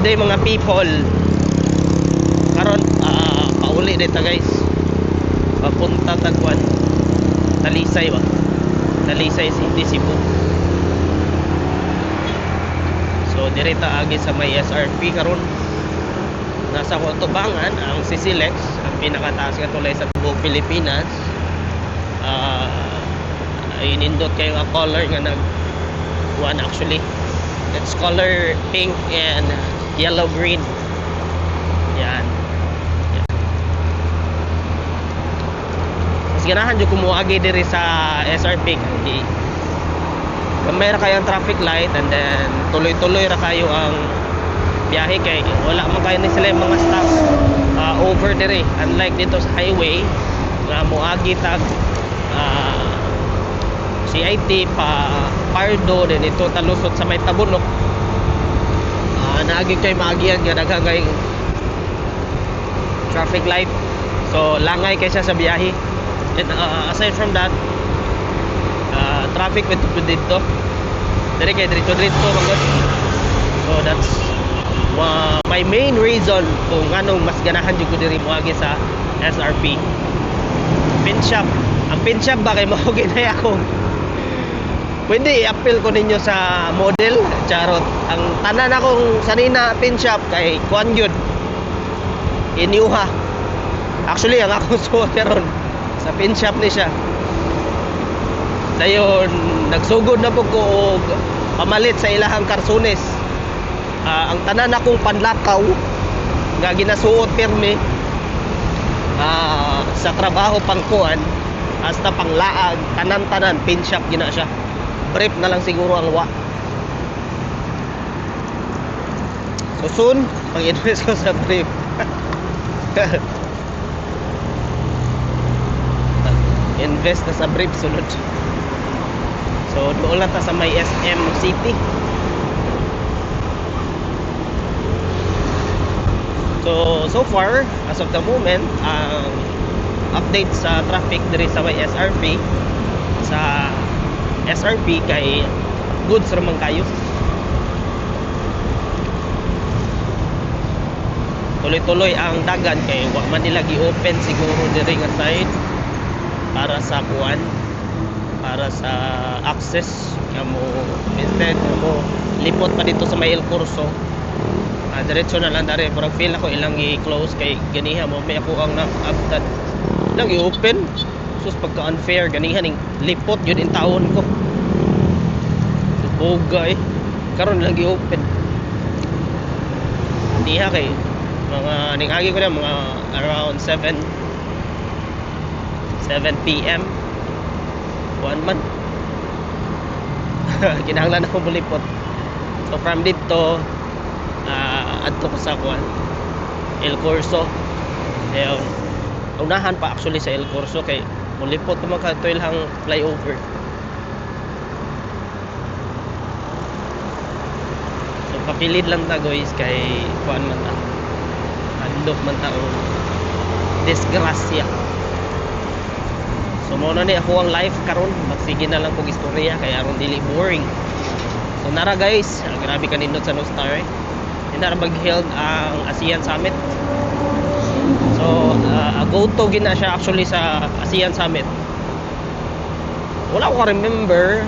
day mga people. Karon pauli dito guys. Papunta Tagwan. Talisay ba? Talisay City, Cebu. So direta agi sa may SRP karon. Nasa Tubangan ang Sisilex, ang pinakataas nga tulay sa buong Pilipinas. Inindot kayo ang color nga nag one actually. It's color pink and yellow green. Yan. Mas ganahan jud kumuagi diri sa SRP kay gamay ra kayo ang traffic light and then tuloy-tuloy ra kayo ang biyahe kay wala man kayo ni sila yung mga stop over diri, unlike dito sa highway nga moagi tag CIT pa Pardo din ito talusot sa may Tabunok. Naagi kay maagian nga daghang traffic light, so langay kaysa sa biyahe. And aside from that, traffic with dito diri kay dito magod. So that's my main reason kung anong mas ganahan jud ko diri moagi sa SRP. Pin shop. Ang pin shop ba kay mao ginay ako. Pwede i-appeal ko ninyo sa model, charot. Ang tanan akong sanina pin shop kay kuan gyud. Inyuha. Actually ang akong suoter ron sa pin shop ni siya. Dayon nagsugod na po ko og pamalit sa ilahang karsones. Ang tanan akong panlakaw nga ginasuot pirmi sa trabaho pangkuan hasta panglaag tanan-tanan pin shop gina siya. Brief na lang siguro ang wa. So soon pag-invest ko sa brief. Invest na sa brief sunod. So doon lang ta sa may SM City. So far as of the moment ang update sa traffic diri sa may SRP sa SRP kay goods ramang kayo. Tuloy-tuloy ang dagan kay wa man nila gi-open siguro diri nga side para sa kuan, para sa access kamo instead mo lipot pa dito sa may El Curso. Diretso na lang dari, pero feel ako ilang i-close kay ganiha mo may ako ang nakabtad lang i-open. Sus pagka unfair ganiha ning lipot yun in taon ko. Bogay karon lang i-open. Ganiha kay mga ningagi ko na mga around 7 PM 1 man. Kinahanglan ako mulipot. So from dito adto ko sa kuan El Curso. Ayun, unahan pa actually sa El Curso kay mulipot ko makatuil hang flyover. So kapilid lang ta guys kay kuan man ta adlok man ta og disgrasya. So mo na ni ako ang life karon, magsige na lang kog istorya kay aron dili boring. So nara guys, grabe kanindot sa Nostar eh. Nara mag-held ang ASEAN Summit. So go-to gina siya actually sa ASEAN Summit. Wala ko remember,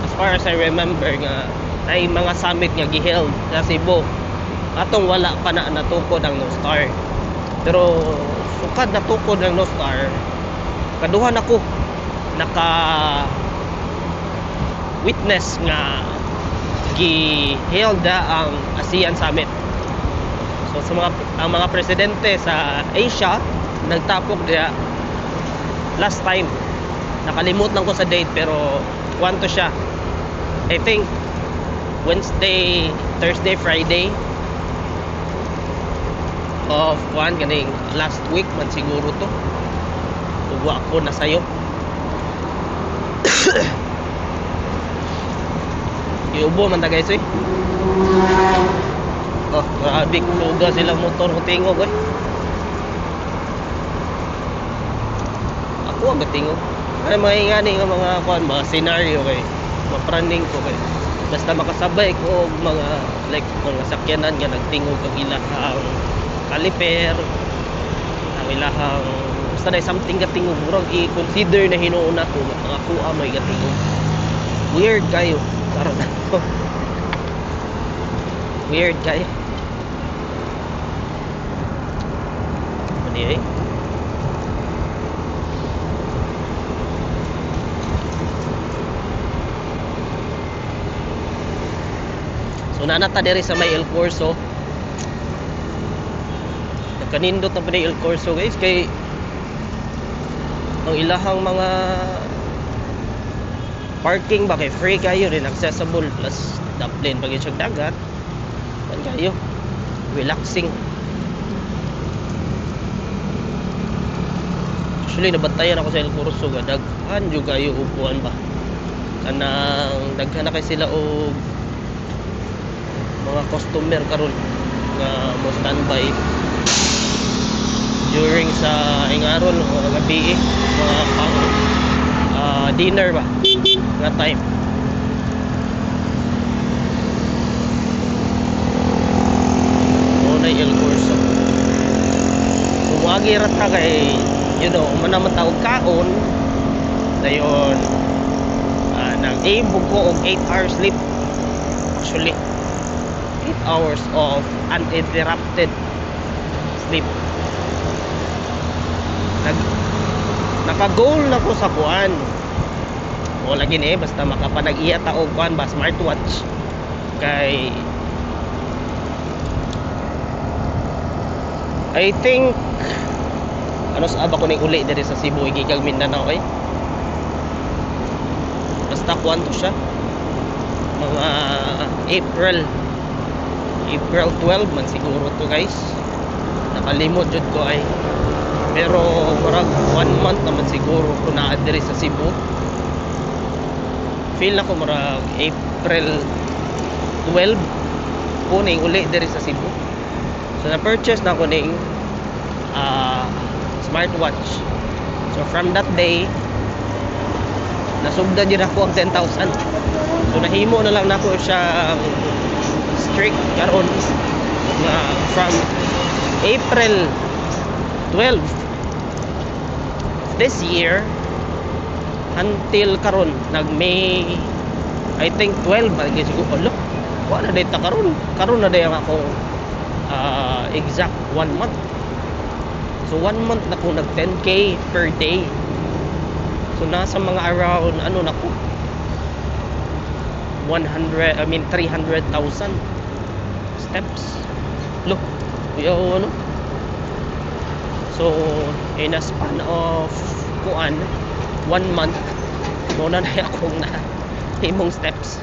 as far as I remember nga ay mga summit nga gi-held sa Cebu. Atong wala pa na natukod ang Nostar. Pero sukad natukod ang Nostar, kaduhan ako naka witness nga gi-held ang ASEAN Summit. So sa mga presidente sa Asia nagtapok diya last time. Nakalimot lang ko sa date pero kwanto siya. I think Wednesday, Thursday, Friday of one ganing last week man siguro to. Uwa ako na sayo. Iubo man ta guys eh. Oh, grabe luga silang motor ko tingog eh. Ako ang tingog. Ano mga ingani nga mga kuan, mga scenario kay mapraning ko kay basta makasabay ko og mga like mga sakyanan nga nagtingog og ilahang caliper, ang ilahang basta na something gatingog murag i-consider na hinuuna ko mga kuha may gatingog. Weird kayo karon ako. Weird kayo. Ano so nanata diri sa may El Corso. Nagkanindot na pa ni El Corso guys kay ang ilahang mga parking ba kay free kayo rin accessible plus daplin pag yung dagat pan kayo relaxing. Actually nabantayan ako sa El Corso ga daghan jud kayo upuan ba kanang daghan na kay sila og mga customer karon nga mo standby during sa ingaron o gabi mga pang dinner ba nga time. Muna El Corso so wagi rata kay you know man tawag kaon dayon nag-aim ko og 8 hours sleep. Actually 8 hours of uninterrupted sleep. Naka-goal na ko sa kuan. O lagi ni basta makapanag-iya ta og kuan ba smartwatch kay I think ano sa aba ko ning uli diri sa Cebu gikag Mindanao kay basta kuan to siya mga April 12 man siguro to guys. Nakalimot jud ko ay pero murag 1 month naman siguro ko na diri sa Cebu. Feel na ko murag April 12 kuning uli diri sa Cebu. So na purchase na ko ning smartwatch. So from that day nasugda jud ako ang 10,000. So nahimo na lang nako siya strict karon nga from April 12 this year until karon nag May I think 12 ba siguro alo wala na data karon na day ako exact 1 month. So 1 month na ko nag 10k per day. So nasa mga around ano na ko 300,000 steps. Look, ano? So in a span of kuan 1 month mo na akong na himong steps.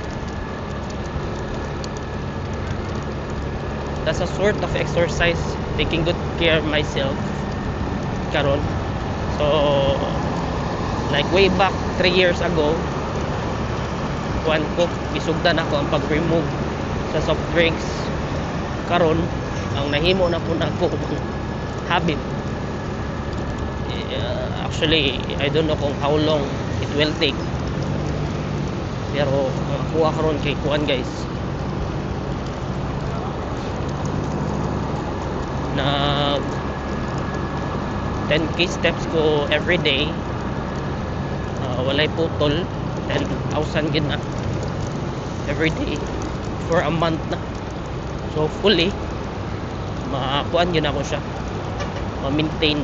That's a sort of exercise, taking good care of myself karon. So like way back 3 years ago kuan ko isugdan ako ang pag-remove sa soft drinks. Karon ang nahimo na po na ako habit. Actually I don't know kung how long it will take, pero kuha karon kay kuan guys na 10k steps ko every day. Walay putol 10,000 gid na every day for a month na. So fully makuan yun ako siya ma-maintain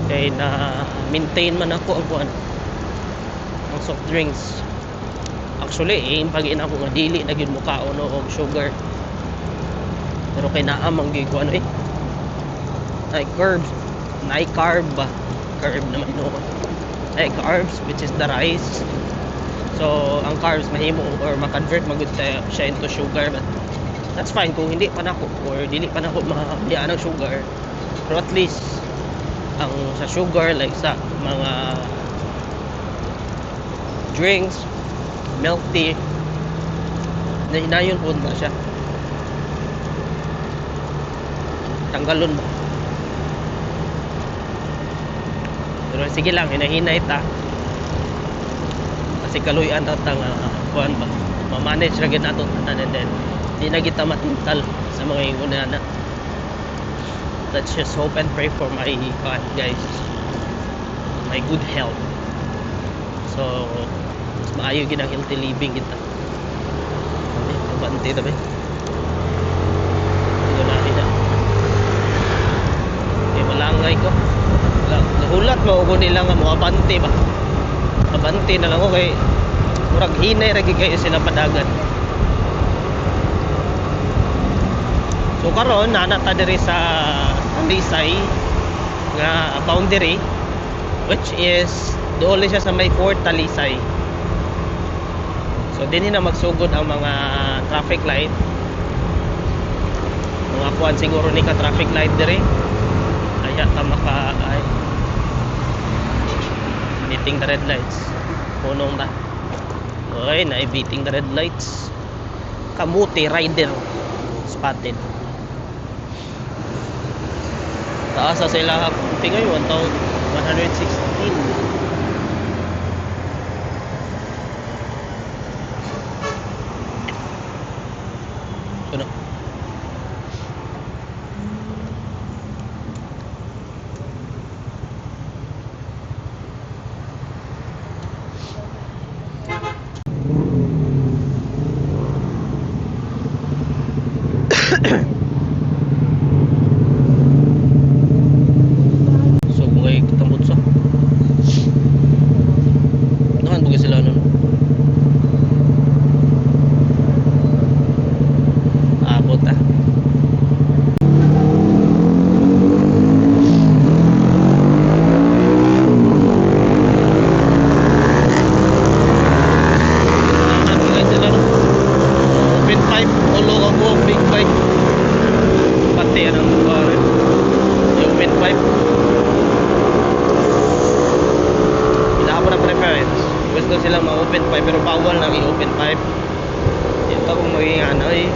kay na maintain man ako ang kuan ang soft drinks. Actually pag-in ako nga dili na gyud mukaon og sugar, pero kay naamang gyud ko ano ay carbs na carb ba carb naman ay carbs which is the rice. So ang carbs mahimo or ma-convert magud siya into sugar, but that's fine kung hindi pa nako or dili pa nako mabiyaan ng sugar. Pero at least ang sa sugar like sa mga drinks, milk tea, hinayon po na siya tanggalon ba. Pero sige lang, hinahinay ta kasi kaluyan ta nga kuan ba ma-manage ra gid nato tanan, and then di na kita matintal sa mga inguna na. Let's just hope and pray for my guys, my good health, so mas maayo gid ang healthy living kita. Bante ta ba ito na ina malangay ko nahulat mo ko nila nga mo abante ba, abante na lang ko kay murag hinay ra kayo sila padagan. So karon nanata diri sa Talisay nga boundary, which is doon siya sa may Port Talisay. So dinhi na magsugod ang mga traffic light, mga kuan siguro ni ka traffic light diri aya ta maka ay beating the red lights punong na. Okay, na beating the red lights. Kamuti rider spotted. Taas sa sila tingay 1,116. Ano? So bugay kitambot sa nakan bugay sila nun abot ah. Open pipe ulo ako big bike pati anong yung open pipe wala ako ng preference, gusto silang ma-open pipe pero bawal nang i-open pipe. Ito kung magiging ano eh,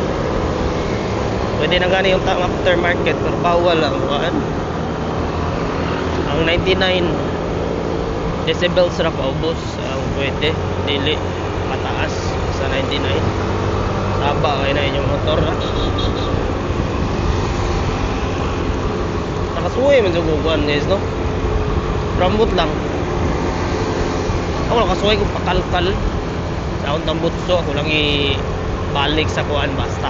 pwede na gani yung aftermarket pero bawal ang kuan. Ang 99 decibels ra paubos ang pwede, dili mataas sa 99. Saba kay na inyong motor na nakasuway man sa guguan guys no, rambut lang ako nakasuway kong pakalkal sa untang butso, ako lang ibalik sa kuan basta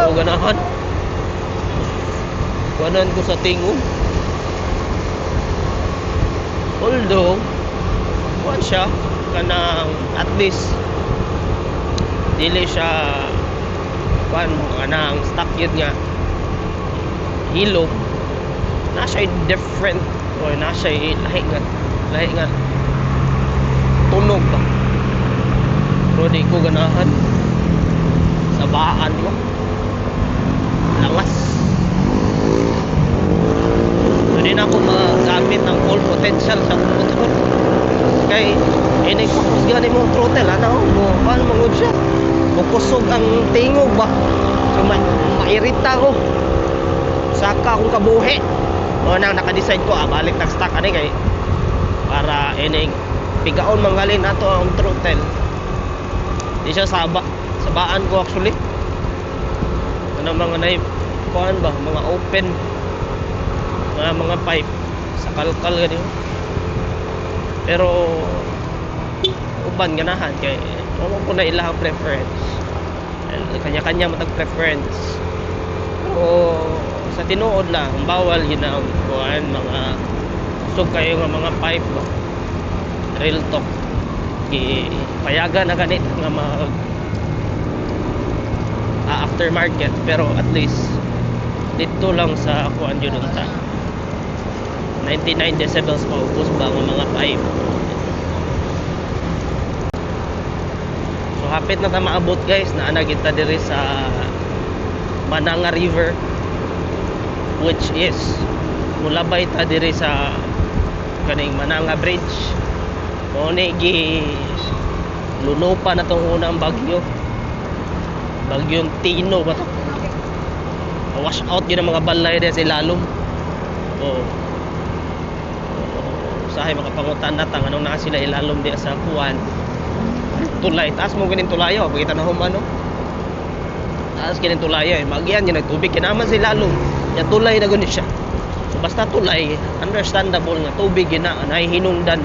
o ganahan kuanan ko sa tingog. Although kuan siya kanang at least dili siya kuan kanang stock yun nga hilog na siya different or na siya lahi nga tunog ba, pero di ko ganahan sa baan ko langas. So di na ako magamit ng full potential sa motor kay inig pakusgan mo throttle ano mo paano mangod siya mukusog ang tingog ba, so mairita ko saka akong kabuhi o nang naka-decide ko balik tag stock ani kay para inig pigaon manggalin ato ang throttle. Di siya sabaan ko actually ano mga knife kuan ba mga open mga pipe sa kalkal gani pero uban ganahan kay ano ko na ilang preference, kanya-kanya matag preference o sa tinuod lang bawal yun ang kuan mga usog kayo nga mga pipe ba, real talk payagan na ganit nga mag aftermarket pero at least dito lang sa kuan yun ta 99 decibels paubos ba ang mga pipe. So hapit na ta maabot guys na ana kita diri sa Mananga River, which is mulabay ta diri sa kaning Mananga Bridge. Mo ni gi lunupa na tong unang bagyong Tino ba to, wash out yun ang mga balay din sa ilalom. usahay makapangutan natang anong naa sila ilalom di sa kuan tulay. Taas mo ganin tulayo pagkita na humano. Taas ganin tulayo magian yung nagtubig kinaman sa ilalom. Ya tulay na guni siya. So basta tulay understandable nga tubig gina anay hinungdan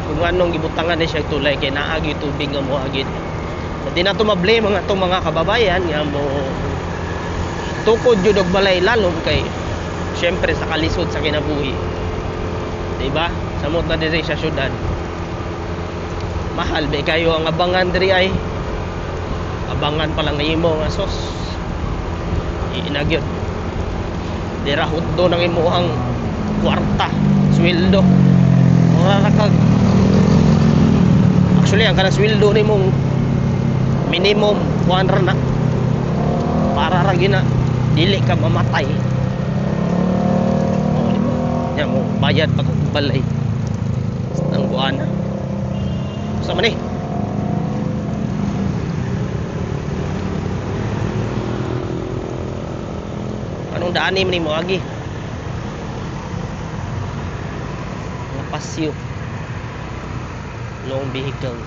kung anong gibutangan ni siya tulay kay naagi tubig nga moagid. So di na to ma-blame mga tong mga kababayan nga mo tukod jud og balay lalom kay syempre sa kalisod sa kinabuhi. Diba? Samot na diri sa syudad. Mahal ba kayo ang abangan diri ay abangan pa lang nimo nga sos iinagyod dira huddo ng imuhang kwarta sweldo mga nakag actually ang kanang sweldo nimong minimum 100 na para ra gina dili ka mamatay nya mo bayad pag balay ang buwan sa man anong daan ni mo agi mga pasyo long vehicle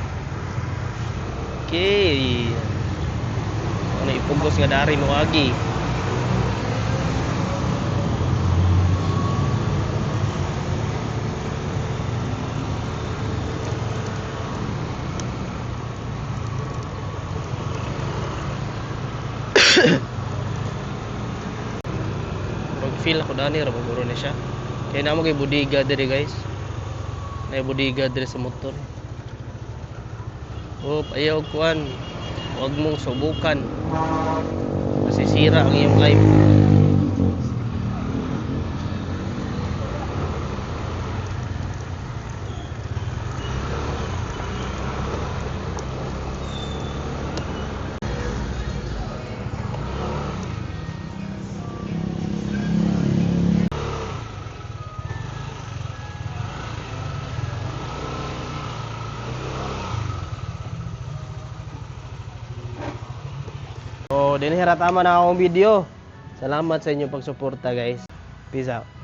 okay ano ipugos nga dari mo agi mag-feel ako dani ra maguro na siya kaya namo kay bodega diri guys may bodega diri sa motor ayaw kuan huwag mong subukan masisira ang iyong life. So, dinihira tama na akong video. Salamat sa inyong pagsuporta guys. Peace out.